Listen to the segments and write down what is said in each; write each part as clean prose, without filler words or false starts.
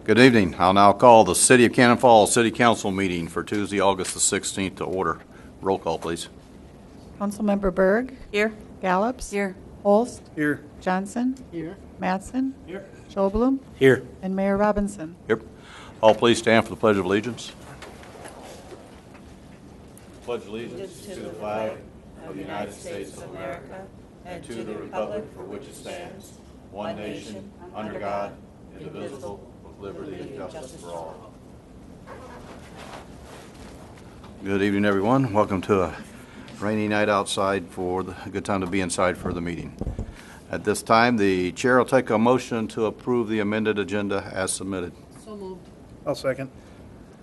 Good evening. I'll now call the City of Cannon Falls City Council meeting for Tuesday, August the 16th to order. Roll call, please. Councilmember Berg. Here. Gallops. Here. Holst. Here. Johnson. Here. Mattson. Here. Schoblum. Here. And Mayor Robinson. Here. All please stand for the Pledge of Allegiance. Pledge allegiance to the flag of the United States of America and to the republic for which it stands, one nation, under God, indivisible, with liberty and justice for all. Good evening, everyone. Welcome to a rainy night outside a good time to be inside for the meeting. At this time, the chair will take a motion to approve the amended agenda as submitted. So moved. I'll second.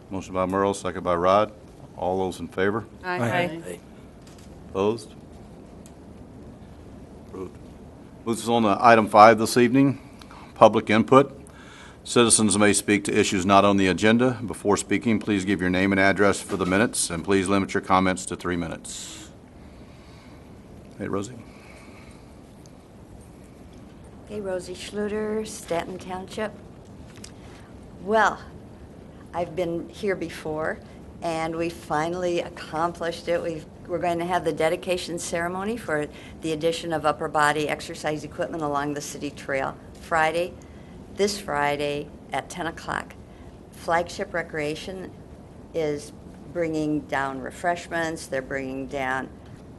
Motion by Merle, second by Rod. All those in favor? Aye. Opposed? Approved. Moves us on to item 5 this evening, public input. Citizens may speak to issues not on the agenda. Before speaking, please give your name and address for the minutes, and please limit your comments to 3 minutes. Hey, Rosie. Hey, Rosie Schluter, Stanton Township. Well, I've been here before, and we finally accomplished it. We're going to have the dedication ceremony for the addition of upper body exercise equipment along the city trail this Friday at 10 o'clock. Flagship Recreation is bringing down refreshments. They're bringing down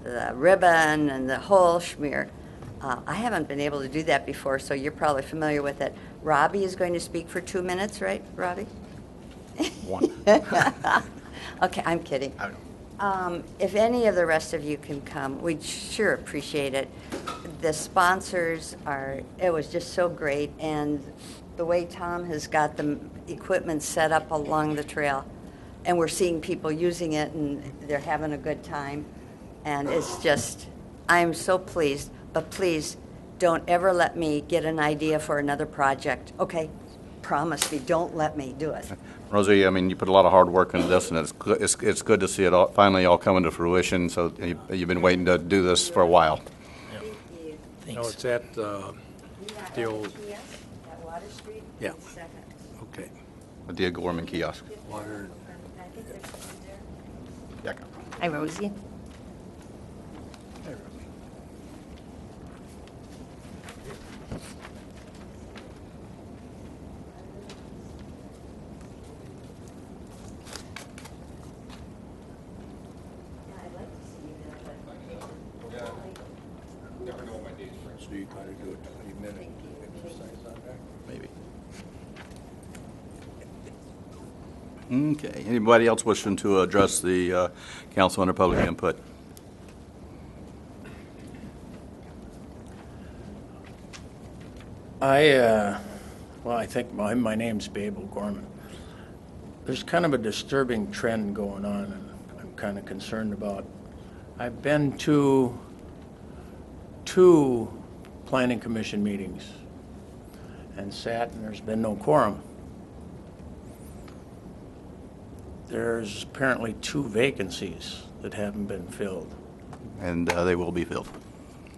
the ribbon and the whole schmear. I haven't been able to do that before, so you're probably familiar with it. Robbie is going to speak for 2 minutes, right, Robbie? 1. Okay, I'm kidding. If any of the rest of you can come, we'd sure appreciate it. The sponsors it was just so great, and the way Tom has got the equipment set up along the trail, and we're seeing people using it, and they're having a good time, and it's just, I'm so pleased, but please don't ever let me get an idea for another project, okay? Promise me, don't let me do it. Rosie, I mean, you put a lot of hard work into this, and it's good to see it finally all coming to fruition. So you've been waiting to do this for a while. No, it's at the old, At Water Street? Yeah. Second. okay. At the Gorman kiosk. Water. I think there's one there. Yeah. Hi, Rosie. Yeah, I'd like to see you there, but Never know what my days bring. So you gotta do a 20-minute exercise on there? Maybe. Okay. Anybody else wishing to address the council under public input? I think my name's Babe O'Gorman. There's kind of a disturbing trend going on, and I'm kind of concerned about. I've been to 2 planning commission meetings and sat, and there's been no quorum. There's apparently 2 vacancies that haven't been filled. And they will be filled.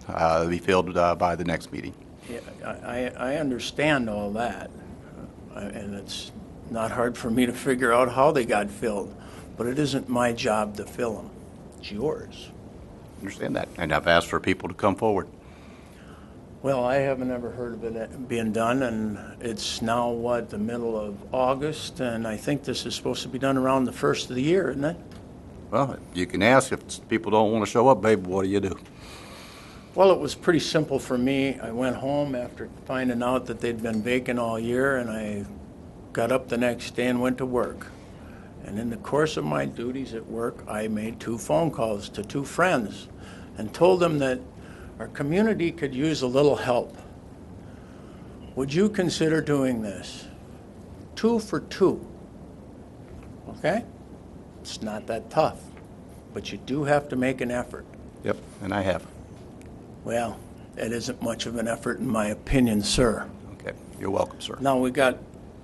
They'll be filled by the next meeting. Yeah, I understand all that, and it's not hard for me to figure out how they got filled, but it isn't my job to fill them. It's yours. Understand that. And I've asked for people to come forward. Well, I haven't ever heard of it being done, and it's now, the middle of August, and I think this is supposed to be done around the first of the year, isn't it? Well, you can ask. If people don't want to show up, babe, what do you do? Well, it was pretty simple for me. I went home after finding out that they'd been vacant all year, and I got up the next day and went to work. And in the course of my duties at work, I made 2 phone calls to 2 friends and told them that our community could use a little help. Would you consider doing this? 2 for 2. Okay? It's not that tough, but you do have to make an effort. Yep, and I have. Well, it isn't much of an effort in my opinion, sir. Okay, you're welcome, sir. Now, we got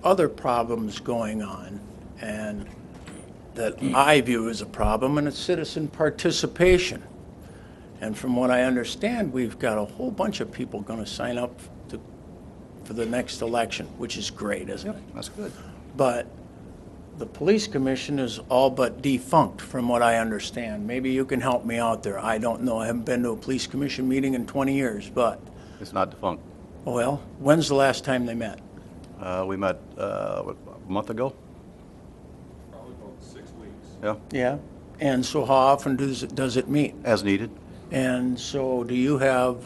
other problems going on, and that I view as a problem, and it's citizen participation. And from what I understand, we've got a whole bunch of people going to sign up to for the next election, which is great, isn't it? That's good. But the police commission is all but defunct, from what I understand. Maybe you can help me out there. I don't know. I haven't been to a police commission meeting in 20 years, but, It's not defunct. well, when's the last time they met? We met a month ago. Probably about 6 weeks. Yeah, Yeah. And so how often does it meet? as needed. And so do you have,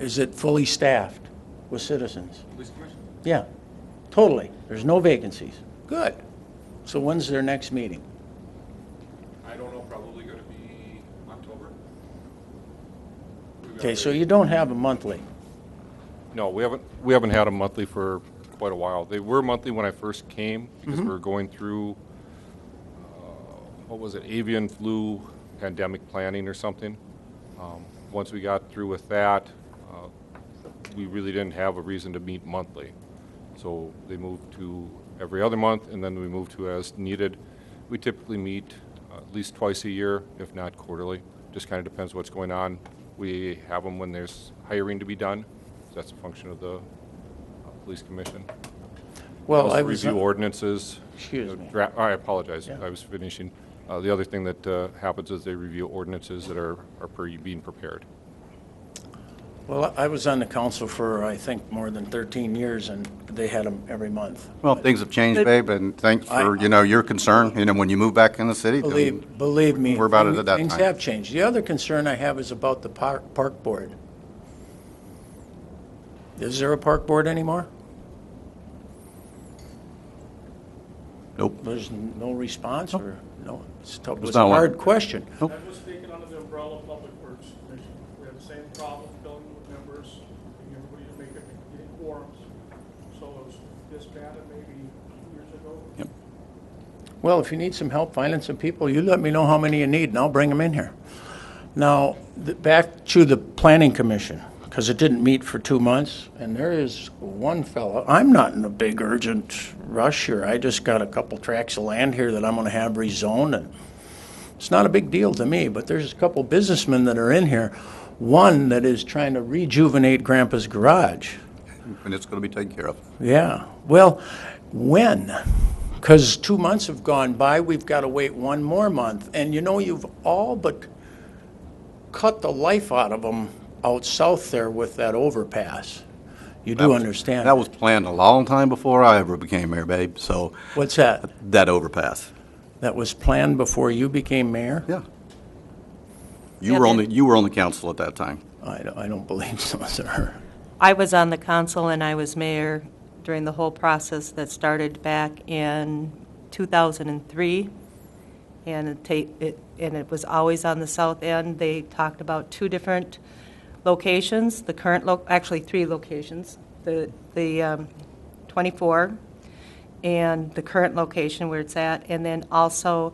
is it fully staffed with citizens? Police commission? Yeah, totally. There's no vacancies. Good. So when's their next meeting? I don't know, probably going to be October. We've got Okay, so a- you don't have a monthly. No, we haven't had a monthly for quite a while. They were monthly when I first came because we were going through, what was it, avian flu pandemic planning or something. Once we got through with that, we really didn't have a reason to meet monthly. So they moved to every other month, and then we moved to as needed. We typically meet at least twice a year, if not quarterly. Just kind of depends what's going on. We have them when there's hiring to be done. That's a function of the police commission. Well, Also I was, review ordinances. Excuse me. I apologize. Yeah. I was finishing. The other thing that happens is they review ordinances that are being prepared. well, I was on the council for, I think, more than 13 years, and they had them every month. Well, things have changed, babe, and thanks for, your concern. When you move back in the city, then Believe me. We're about it at that Things time. have changed. The other concern I have is about the park board. Is there a park board anymore? nope. There's no response, or, no? It's tough. It was not a one. hard question. Nope. That was taken under the umbrella of Public Works Commission. We had the same problem filling with members, getting everybody to make it, getting quorums. So it was disbanded maybe 2 years ago. Well, if you need some help finding some people, you let me know how many you need, and I'll bring them in here. Now, back to the planning commission, because it didn't meet for 2 months, and there is one fellow, I'm not in a big urgent rush here. I just got a couple tracts of land here that I'm going to have rezoned, and it's not a big deal to me, but there's a couple businessmen that are in here. One that is trying to rejuvenate Grandpa's garage. And it's going to be taken care of. Yeah, well, when? Because 2 months have gone by, we've got to wait one more month. And you've all but cut the life out of them out south there with that overpass. You do understand? That was planned a long time before I ever became mayor, babe, so What's that? that overpass. That was planned before you became mayor? Yeah. Yeah, You were on the council at that time. I don't believe so, sir. I was on the council and I was mayor during the whole process that started back in 2003. And it was always on the south end. They talked about 2 different locations, the current, actually 3 locations, the 24 and the current location where it's at, and then also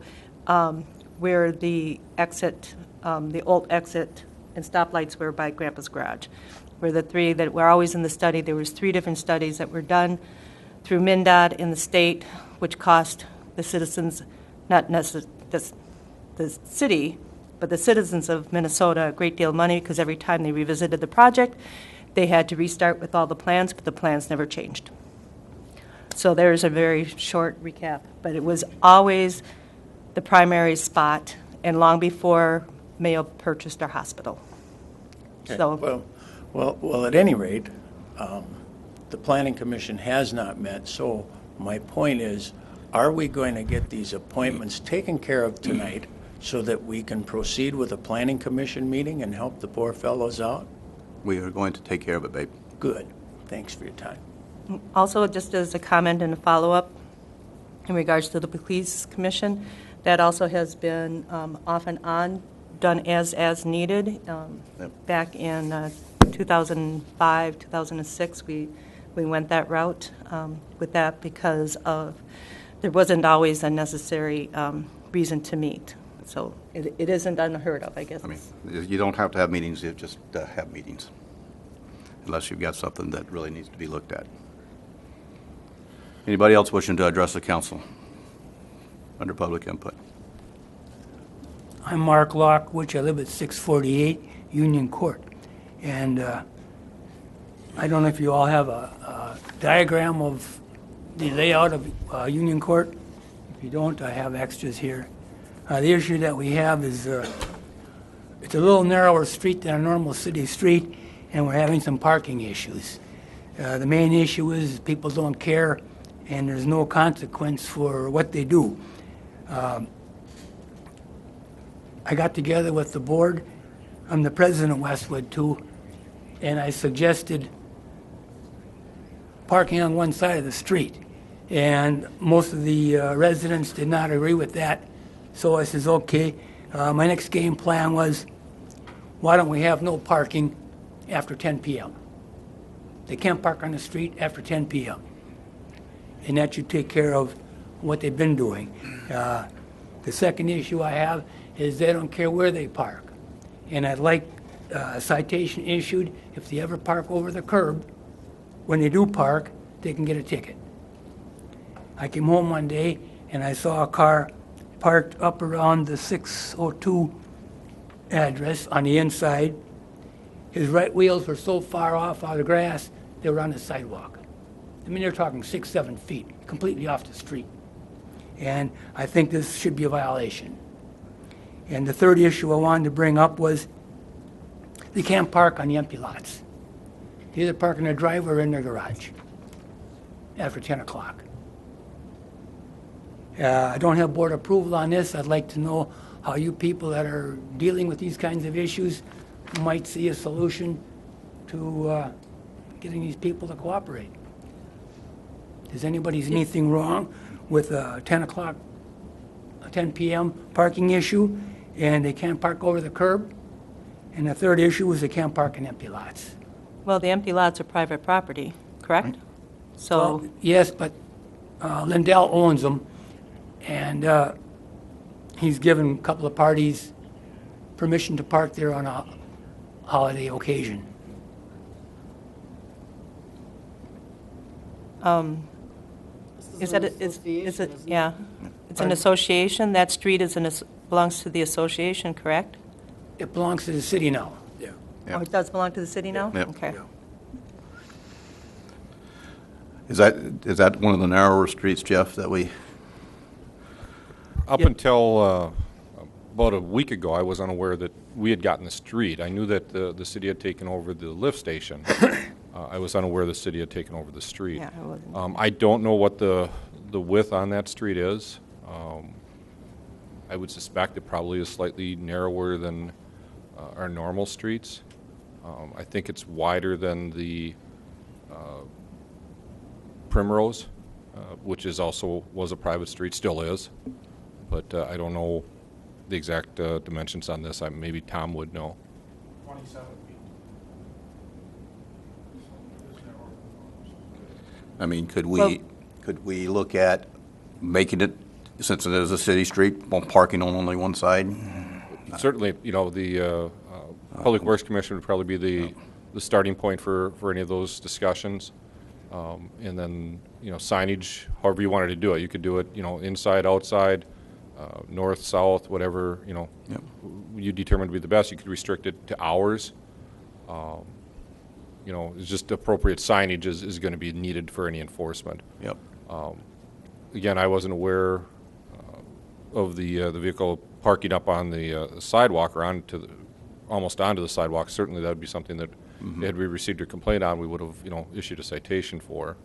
where the exit, the old exit and stoplights were by Grandpa's garage. Were the 3 that were always in the study. There was 3 different studies that were done through MnDOT in the state, which cost the citizens, not necessarily the city, but the citizens of Minnesota a great deal of money, because every time they revisited the project, they had to restart with all the plans, but the plans never changed. So there's a very short recap, but it was always the primary spot, and long before Mayo purchased our hospital. So, Well, at any rate, the planning commission has not met, so my point is, are we going to get these appointments taken care of tonight so that we can proceed with a planning commission meeting and help the poor fellows out? We are going to take care of it, babe. Good. Thanks for your time. also, just as a comment and a follow-up in regards to the police commission, that also has been off and on, done as needed. Back in 2005, 2006, we went that route with that because there wasn't always a necessary reason to meet. So it isn't unheard of, I guess. I mean, you don't have to have meetings, you just have meetings, unless you've got something that really needs to be looked at. Anybody else wishing to address the council under public input? I'm Mark Lockwood. I live at 648 Union Court. And I don't know if you all have a diagram of the layout of Union Court. If you don't, I have extras here. The issue that we have is it's a little narrower street than a normal city street, and we're having some parking issues. The main issue is people don't care, and there's no consequence for what they do. I got together with the board. I'm the president of Westwood, too, and I suggested parking on one side of the street. And most of the residents did not agree with that. So I says, okay, my next game plan was, why don't we have no parking after 10 p.m.? They can't park on the street after 10 p.m. And that should take care of what they've been doing. The second issue I have is they don't care where they park. And I'd like a citation issued if they ever park over the curb. When they do park, they can get a ticket. I came home one day and I saw a car parked up around the 602 address on the inside. His right wheels were so far off out of the grass, they were on the sidewalk. I mean, they're talking 6, 7 feet, completely off the street. And I think this should be a violation. And the third issue I wanted to bring up was they can't park on the empty lots. They either park in their driveway or in their garage after 10 o'clock. I don't have board approval on this. I'd like to know how you people that are dealing with these kinds of issues might see a solution to getting these people to cooperate. Does anybody see anything wrong with a 10 p.m. parking issue, and they can't park over the curb? And the third issue is they can't park in empty lots. Well, the empty lots are private property, correct? So, Well, yes, but Lindell owns them, and he's given a couple of parties permission to park there on a holiday occasion. is it, yeah, it's an association? That street belongs to the association, correct? It belongs to the city now. Yeah. Yeah. Oh, it does belong to the city now? Yep. Okay. Is that one of the narrower streets, Jeff, that we, Up until about a week ago, I was unaware that we had gotten the street. I knew that the city had taken over the lift station. I was unaware the city had taken over the street. Yeah, I wasn't. I don't know what the width on that street is. I would suspect it probably is slightly narrower than our normal streets. I think it's wider than the Primrose, which was a private street, still is. But I don't know the exact dimensions on this. Maybe Tom would know. 27 feet. So it is narrower than ours. I mean, could Well- we look at making it, since it is a city street, parking on only one side? Certainly, the Public Works Commission would probably be the starting point for any of those discussions. And then, signage, however you wanted to do it. You could do it, inside, outside, north, south, whatever, Yep. you determine to be the best. You could restrict it to hours. It's just appropriate signage is going to be needed for any enforcement. Yep. Again, I wasn't aware of the vehicle parking up on the sidewalk or almost onto the sidewalk. Certainly, that would be something that had we received a complaint on, we would have issued a citation for,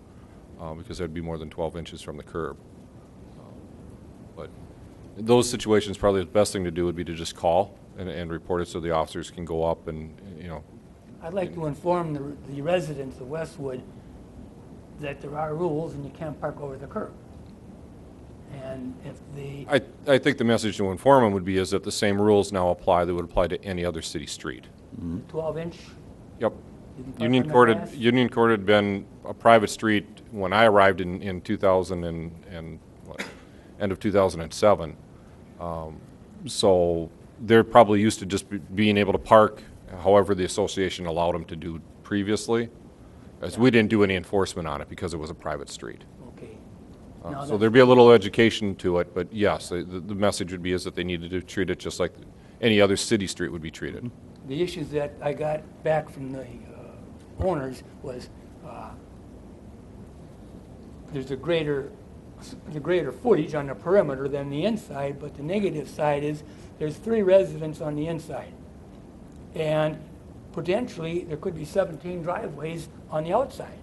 because that'd be more than 12 inches from the curb. But in those situations, probably the best thing to do would be to just call and report it so the officers can go up and I'd like to inform the residents of Westwood that there are rules and you can't park over the curb. And if the, I think the message to inform them would be is that the same rules now apply that would apply to any other city street. 12-inch, Yep. you can park on the grass? Union Court had been a private street when I arrived in 2000 and end of 2007. So they're probably used to just being able to park however the association allowed them to do previously, as we didn't do any enforcement on it because it was a private street. Okay. So No, that's- there'd be a little education to it, but yes, the message would be is that they needed to treat it just like any other city street would be treated. The issues that I got back from the owners was there's a greater footage on the perimeter than the inside, but the negative side is there's 3 residents on the inside. And potentially, there could be 17 driveways on the outside.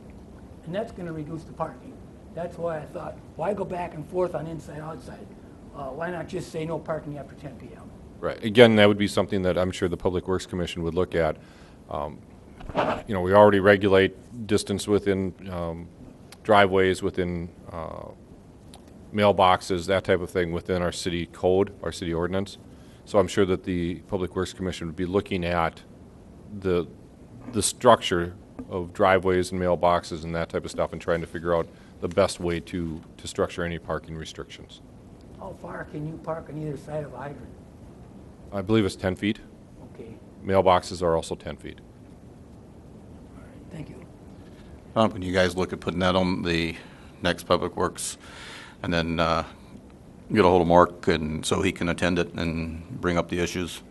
And that's going to reduce the parking. That's why I thought, why go back and forth on inside, outside? Why not just say no parking after 10 p.m.? Right. Again, that would be something that I'm sure the Public Works Commission would look at. We already regulate distance within driveways, within mailboxes, that type of thing within our city code, our city ordinance. So I'm sure that the Public Works Commission would be looking at the structure of driveways and mailboxes and that type of stuff and trying to figure out the best way to structure any parking restrictions. How far can you park on either side of a hydrant? I believe it's 10 feet. Okay, Mailboxes are also 10 feet. all right, thank you. Can you guys look at putting that on the next Public Works, and then get a hold of Mark and so he can attend it and bring up the issues?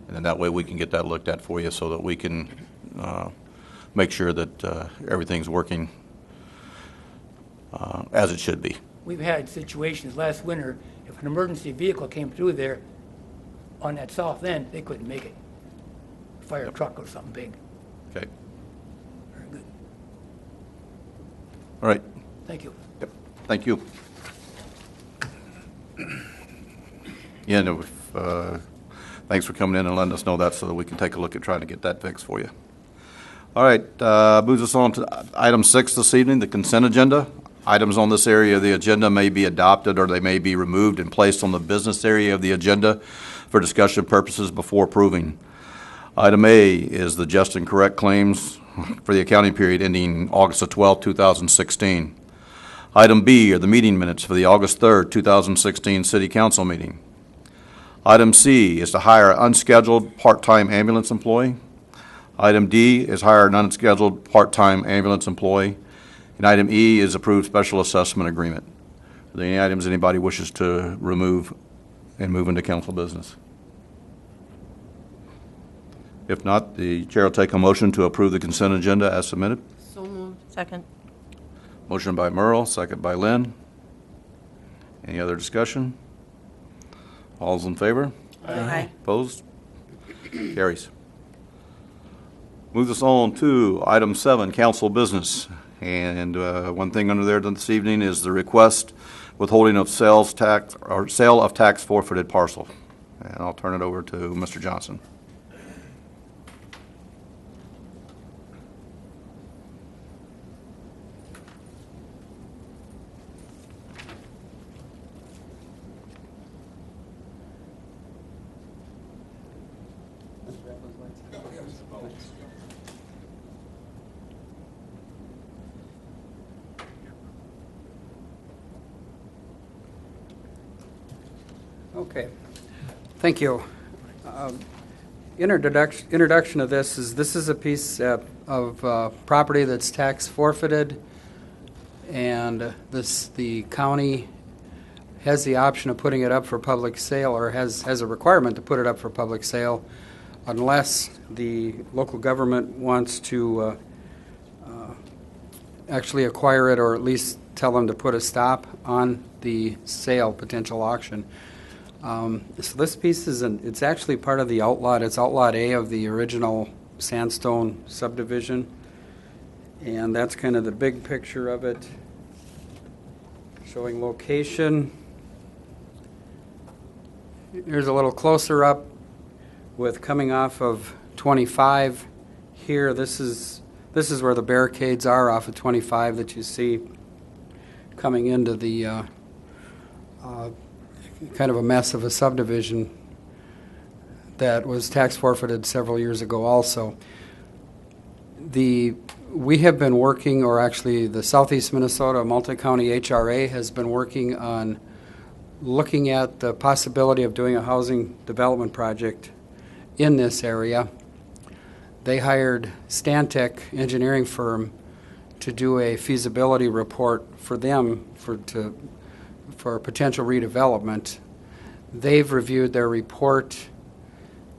And then that way we can get that looked at for you so that we can make sure that everything's working as it should be. We've had situations last winter, if an emergency vehicle came through there on that south end, they couldn't make it. Fire truck or something big. Okay. Very good. All right. Thank you. Yep. Thank you. Yeah, no, thanks for coming in and letting us know that so that we can take a look at trying to get that fixed for you. All right, moves us on to item 6 this evening, the consent agenda. Items on this area of the agenda may be adopted or they may be removed and placed on the business area of the agenda for discussion purposes before approving. Item A is the just and correct claims for the accounting period ending August 12, 2016. Item B are the meeting minutes for the August 3rd, 2016 City Council meeting. Item C is to hire an unscheduled part-time ambulance employee. Item D is hire an unscheduled part-time ambulance employee. And item E is approved special assessment agreement. Are there any items anybody wishes to remove and move into council business? If not, the chair will take a motion to approve the consent agenda as submitted. So moved. Second. Motion by Merle, second by Lynn. Any other discussion? All's in favor? Aye. Opposed? Carries. Moves us on to item 7, council business. And one thing under there this evening is the request withholding of sales tax or sale of tax forfeited parcel. And I'll turn it over to Mr. Johnson. Okay, thank you. Introduction of this is a piece of property that's tax forfeited, and the county has the option of putting it up for public sale, or has a requirement to put it up for public sale, unless the local government wants to actually acquire it, or at least tell them to put a stop on the sale, potential auction. So this piece it's actually part of the outlot. It's outlot A of the original Sandstone subdivision. And that's kind of the big picture of it, showing location. Here's a little closer up with coming off of 25 here. This is where the barricades are off of 25 that you see coming into the kind of a mess of a subdivision that was tax forfeited several years ago also. We have been working, or actually the Southeast Minnesota Multi-County HRA has been working on looking at the possibility of doing a housing development project in this area. They hired Stantec engineering firm to do a feasibility report for them for potential redevelopment. They've reviewed their report.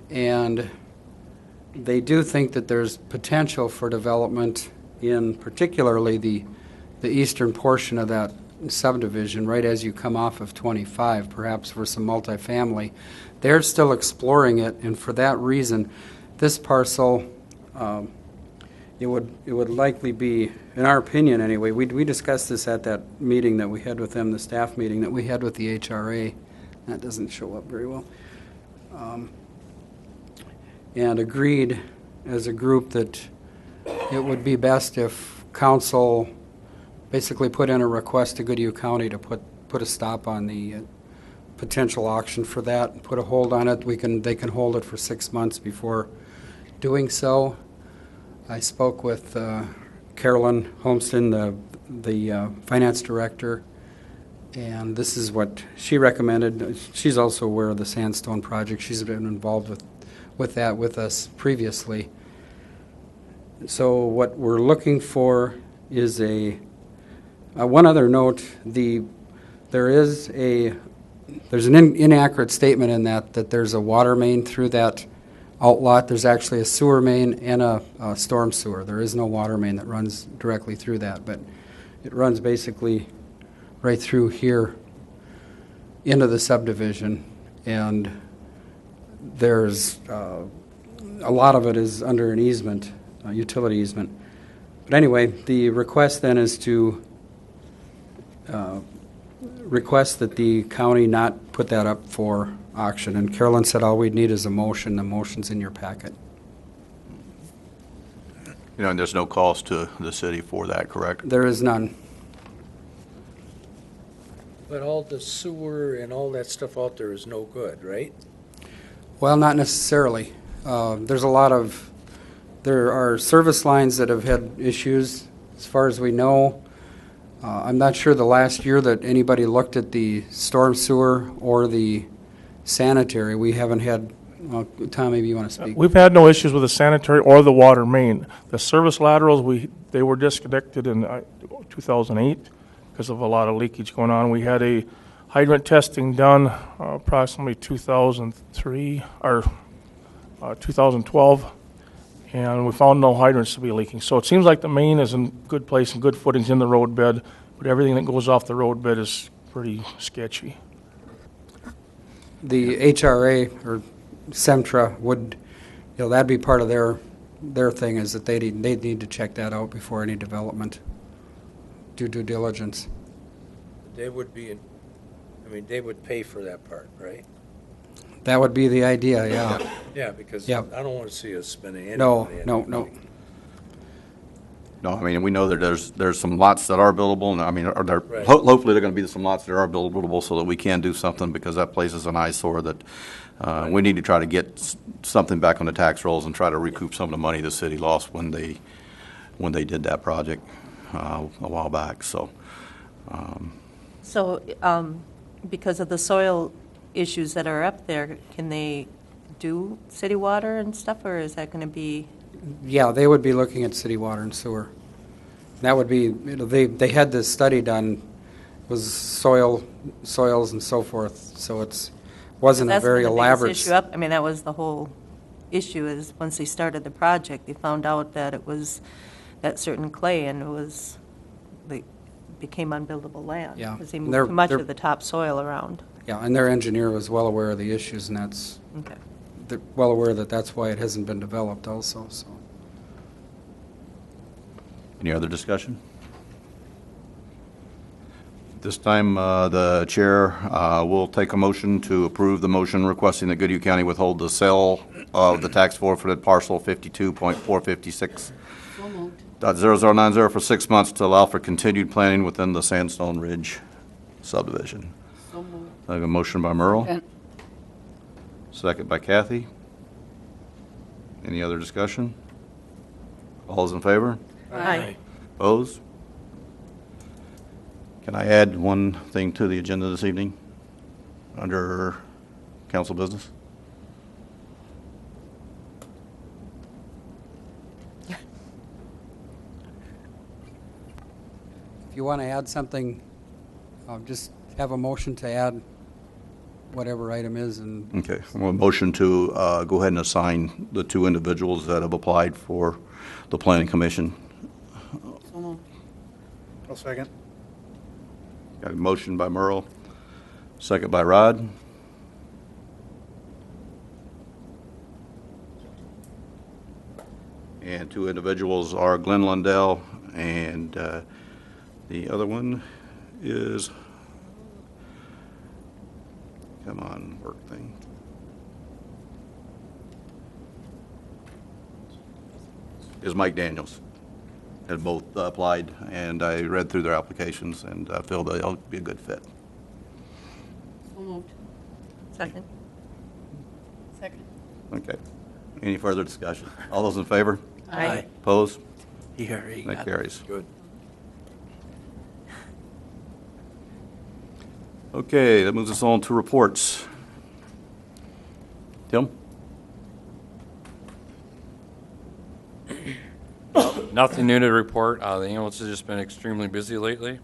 And they do think that there's potential for development in particularly the eastern portion of that subdivision, right as you come off of 25, perhaps for some multifamily. They're still exploring it, and for that reason, this parcel, it would likely be, in our opinion anyway, we discussed this at that meeting that we had with them, the staff meeting that we had with the HRA. That doesn't show up very well. And agreed as a group that it would be best if council basically put in a request to Goodhue County to put a stop on the potential auction for that, and put a hold on it. They can hold it for 6 months before doing so. I spoke with Carolyn Holmston, the finance director, and this is what she recommended. She's also aware of the Sandstone project. She's been involved with that with us previously. So what we're looking for is one other note. There's an inaccurate statement in that there's a water main through that outlot. There's actually a sewer main and a storm sewer. There is no water main that runs directly through that, but it runs basically right through here into the subdivision, and there's a lot of it is under an easement, a utility easement. But anyway, the request then is to request that the county not put that up for auction. And Carolyn said all we'd need is a motion. The motion's in your packet. And there's no cost to the city for that, correct? There is none. But all the sewer and all that stuff out there is no good, right? Well, not necessarily. There are service lines that have had issues, as far as we know. I'm not sure the last year that anybody looked at the storm sewer or the sanitary. We haven't had, Tom, maybe you want to speak. We've had no issues with the sanitary or the water main. The service laterals, they were disconnected in 2008 because of a lot of leakage going on. We had a hydrant testing done approximately 2003 or 2012, and we found no hydrants to be leaking. So it seems like the main is in good place and good footings in the road bed, but everything that goes off the road bed is pretty sketchy. The HRA or Semtra would, that'd be part of their thing, is that they'd need to check that out before any development, do due diligence. They would they would pay for that part, right? That would be the idea, yeah. Yeah, because Yep. I don't want to see us spending any No, money. no. No, I mean, we know that there's some lots that are buildable, and I mean, Right. hopefully there are going to be some lots that are buildable so that we can do something, because that place is an eyesore that we need to try to get something back on the tax rolls and try to recoup some of the money the city lost when they did that project a while back, so. So, because of the soil issues that are up there, can they do city water and stuff, or is that going to be? Yeah, they would be looking at city water and sewer. That would be, they had this study done, was soils and so forth, so wasn't a very elaborate. That's the biggest issue up. I mean, that was the whole issue, is once they started the project, they found out that it was that certain clay, and they became unbuildable land. Yeah. Because they moved They're- too much they're- of the topsoil around. Yeah, and their engineer was well aware of the issues, and Okay. they're well aware that that's why it hasn't been developed also, so. Any other discussion? This time, the chair will take a motion to approve the motion requesting that Goodhue County withhold the sale of the tax forfeited parcel 52.456.0090 for 6 months to allow for continued planning within the Sandstone Ridge subdivision. I have a motion by Merle. Second by Kathy. Any other discussion? All those in favor? Aye. Opposed? Can I add one thing to the agenda this evening under council business? If you want to add something, just have a motion to add whatever item is, and Okay, well, motion to go ahead and assign the two individuals that have applied for the planning commission. I'll second. Got a motion by Merle, second by Rod. And two individuals are Glenn Lundell, and the other one is, come on, work thing. Is Mike Daniels. Have both applied, and I read through their applications and feel they'll be a good fit. Second. Second. Okay. Any further discussion? All those in favor? Aye. Opposed? He already That got carries. Good. Okay, that moves us on to reports. Tim? Nothing new to report. The ambulance has just been extremely busy lately.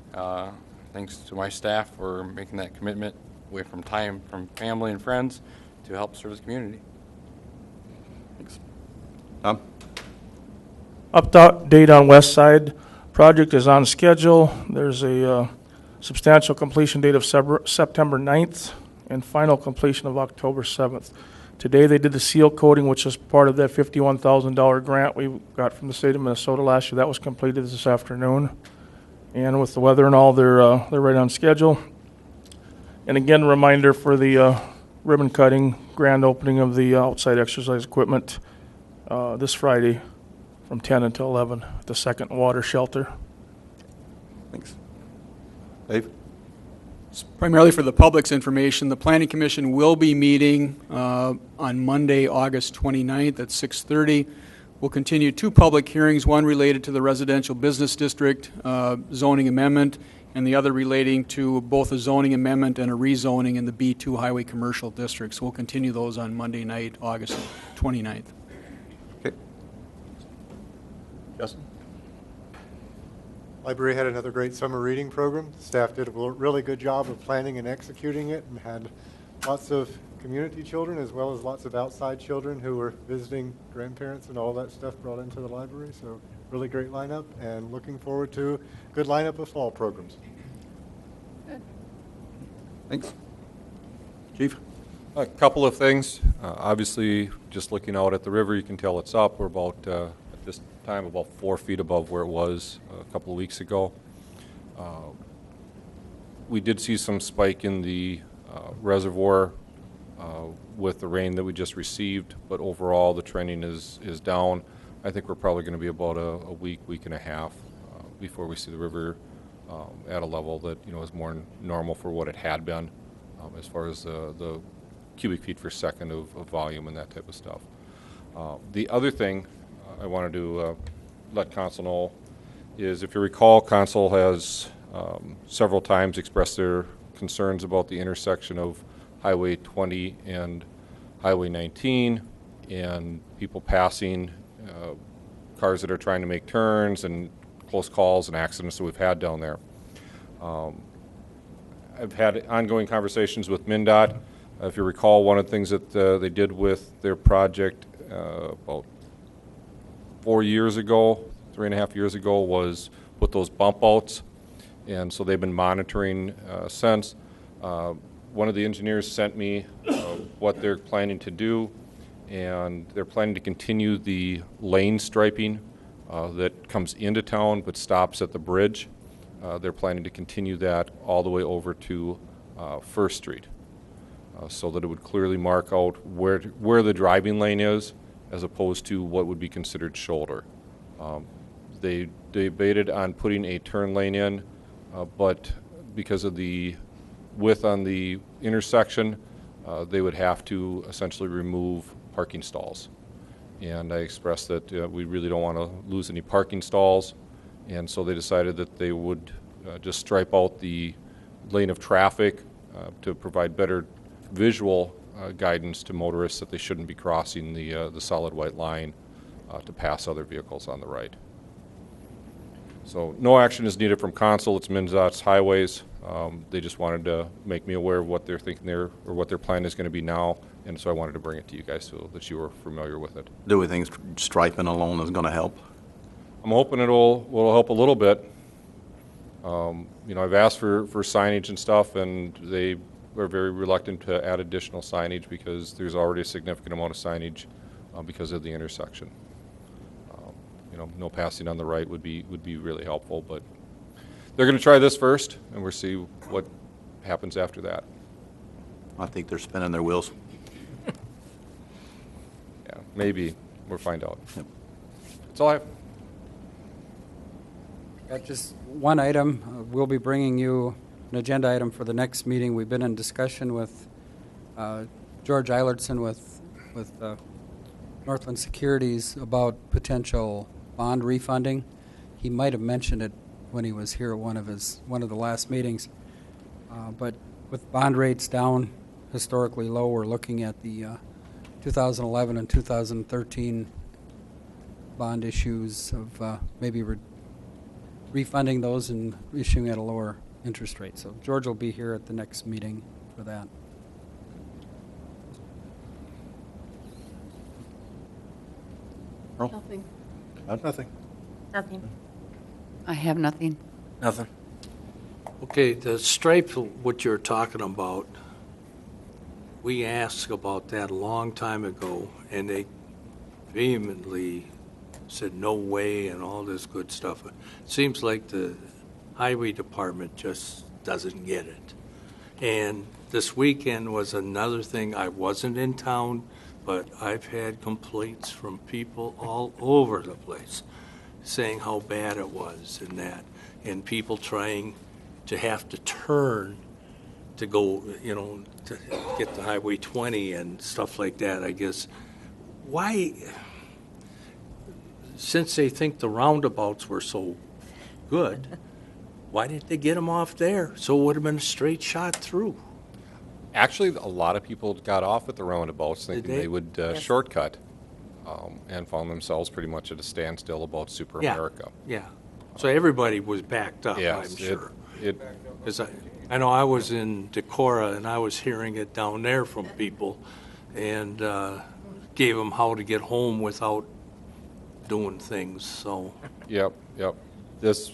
Thanks to my staff for making that commitment away from time from family and friends to help serve the community. Thanks. Tom? Update on West Side. Project is on schedule. There's a substantial completion date of September 9th and final completion of October 7th. Today they did the seal coating, which is part of that $51,000 grant we got from the state of Minnesota last year. That was completed this afternoon. And with the weather and all, they're right on schedule. And again, a reminder for the ribbon cutting, grand opening of the outside exercise equipment this Friday from 10 until 11 at the second water shelter. Thanks. Dave? Primarily for the public's information, the Planning Commission will be meeting on Monday, August 29th at 6:30. We'll continue two public hearings, one related to the residential business district zoning amendment, and the other relating to both a zoning amendment and a rezoning in the B2 highway commercial district. So we'll continue those on Monday night, August 29th. Okay. Justin? Library had another great summer reading program. Staff did a really good job of planning and executing it, and had lots of community children as well as lots of outside children who were visiting grandparents and all that stuff brought into the library. So really great lineup, and looking forward to a good lineup of fall programs. Thanks. Chief? A couple of things. Obviously, just looking out at the river, you can tell it's up. We're about, at this time, about 4 feet above where it was a couple of weeks ago. We did see some spike in the reservoir with the rain that we just received, but overall the trending is down. I think we're probably going to be about a week and a half before we see the river at a level that is more normal for what it had been as far as the cubic feet per second of volume and that type of stuff. The other thing I wanted to let Council know is, if you recall, Council has several times expressed their concerns about the intersection of Highway 20 and Highway 19 and people passing, cars that are trying to make turns, and close calls and accidents that we've had down there. I've had ongoing conversations with MnDOT. If you recall, one of the things that they did with their project about 4 years ago, 3.5 years ago, was put those bump outs, and so they've been monitoring since. One of the engineers sent me what they're planning to do, and they're planning to continue the lane striping that comes into town but stops at the bridge. They're planning to continue that all the way over to First Street, so that it would clearly mark out where the driving lane is, as opposed to what would be considered shoulder. They debated on putting a turn lane in, but because of the width on the intersection, they would have to essentially remove parking stalls. And I expressed that we really don't want to lose any parking stalls, and so they decided that they would just stripe out the lane of traffic to provide better visual guidance to motorists that they shouldn't be crossing the solid white line to pass other vehicles on the right. So no action is needed from Council. It's MnDOT's highways. They just wanted to make me aware of what they're thinking there, or what their plan is going to be now, and so I wanted to bring it to you guys so that you were familiar with it. Do we think striping alone is going to help? I'm hoping will help a little bit. I've asked for signage and stuff, and they are very reluctant to add additional signage because there's already a significant amount of signage because of the intersection. No passing on the right would be really helpful, but they're going to try this first, and we'll see what happens after that. I think they're spinning their wheels. Yeah, maybe. We'll find out. Yep. That's all I have. Got just one item. We'll be bringing you an agenda item for the next meeting. We've been in discussion with George Eilertson with Northland Securities about potential bond refunding. He might have mentioned it when he was here at one of the last meetings. But with bond rates down historically low, we're looking at the 2011 and 2013 bond issues of maybe refunding those and issuing at a lower interest rate. So George will be here at the next meeting for that. Earl? Nothing. Nothing. Nothing. I have nothing. Nothing. Okay, the stripes, what you're talking about, we asked about that a long time ago, and they vehemently said no way and all this good stuff. It seems like the highway department just doesn't get it. And this weekend was another thing. I wasn't in town, but I've had complaints from people all over the place saying how bad it was and that, and people trying to have to turn to go, to get to Highway 20 and stuff like that, I guess. Why, since they think the roundabouts were so good, why didn't they get them off there? So it would have been a straight shot through. Actually, a lot of people got off at the roundabouts thinking they? they would shortcut and found themselves pretty much at a standstill about Super Yeah. America. Yeah. So everybody was backed up, Yes, I'm sure. it 'Cause I know I was in Decorah, and I was hearing it down there from people, and gave them how to get home without doing things, so. Yep. This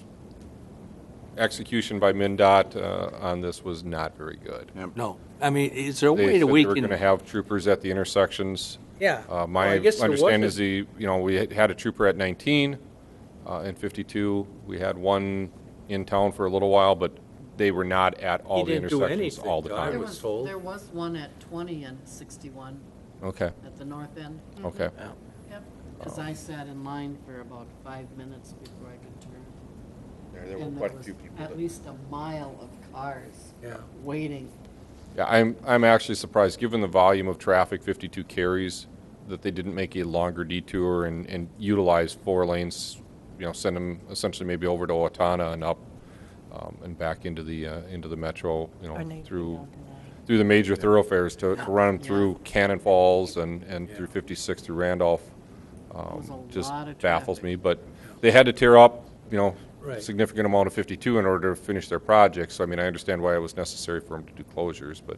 execution by MnDOT on this was not very good. No. I mean, is there a They way said that we they were can? going to have troopers at the intersections. Yeah. My Well, I guess there understanding was is we had a trooper at 19 and 52. We had one in town for a little while, but they were not at all the didn't do intersections anything, all the I time. was told. There was one at 20 and 61 Okay. at the north end. Okay. Yep, because I sat in line for about 5 minutes before I could turn. There And there was at least a mile of cars Yeah. waiting. Yeah, I'm actually surprised, given the volume of traffic 52 carries, that they didn't make a longer detour and utilize 4 lanes. Send them essentially maybe over to Owatonna and up and back into the metro. Through the major thoroughfares to run them through Cannon Falls and through 56 through Randolph. was a Just lot of baffles traffic. me. But they had to tear up, Right. significant amount of 52 in order to finish their project. So I mean, I understand why it was necessary for them to do closures, but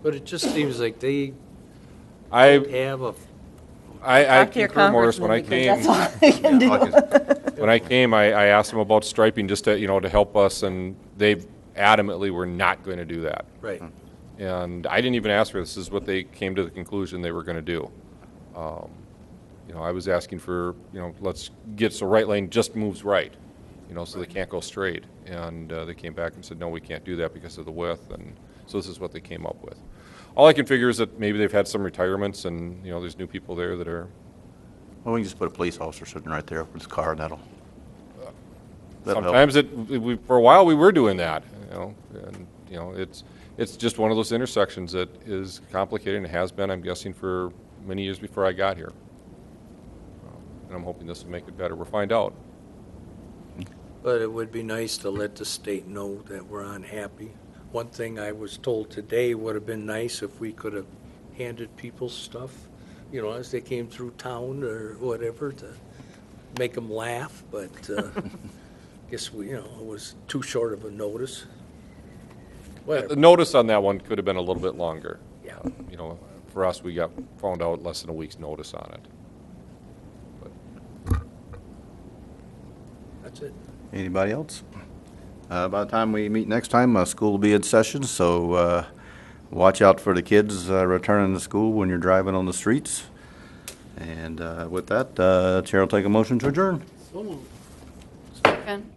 But it just seems like they I have a, Talk to your concur, Morris. When I congressman, came, because that's all they can do. when I came, I asked them about striping just to help us, and they adamantly were not going to do that. right. And I didn't even ask for this. This is what they came to the conclusion they were going to do. I was asking for, let's get so right lane just moves right, so they can't go straight. And they came back and said, no, we can't do that because of the width. And so this is what they came up with. All I can figure is that maybe they've had some retirements and, there's new people there that are. Well, we can just put a police officer sitting right there with his car, and that'll help. Sometimes for a while we were doing that, and it's just one of those intersections that is complicated and has been, I'm guessing, for many years before I got here. And I'm hoping this will make it better. We'll find out. But it would be nice to let the state know that we're unhappy. One thing I was told today would have been nice if we could have handed people stuff, as they came through town or whatever, to make them laugh, but Guess it was too short of a notice. The Whatever. notice on that one could have been a little bit longer. Yeah. For us, we found out less than a week's notice on it. That's it. Anybody else? By the time we meet next time, school will be in session, so watch out for the kids returning to school when you're driving on the streets. And with that, Chair will take a motion to adjourn. So moved. Second.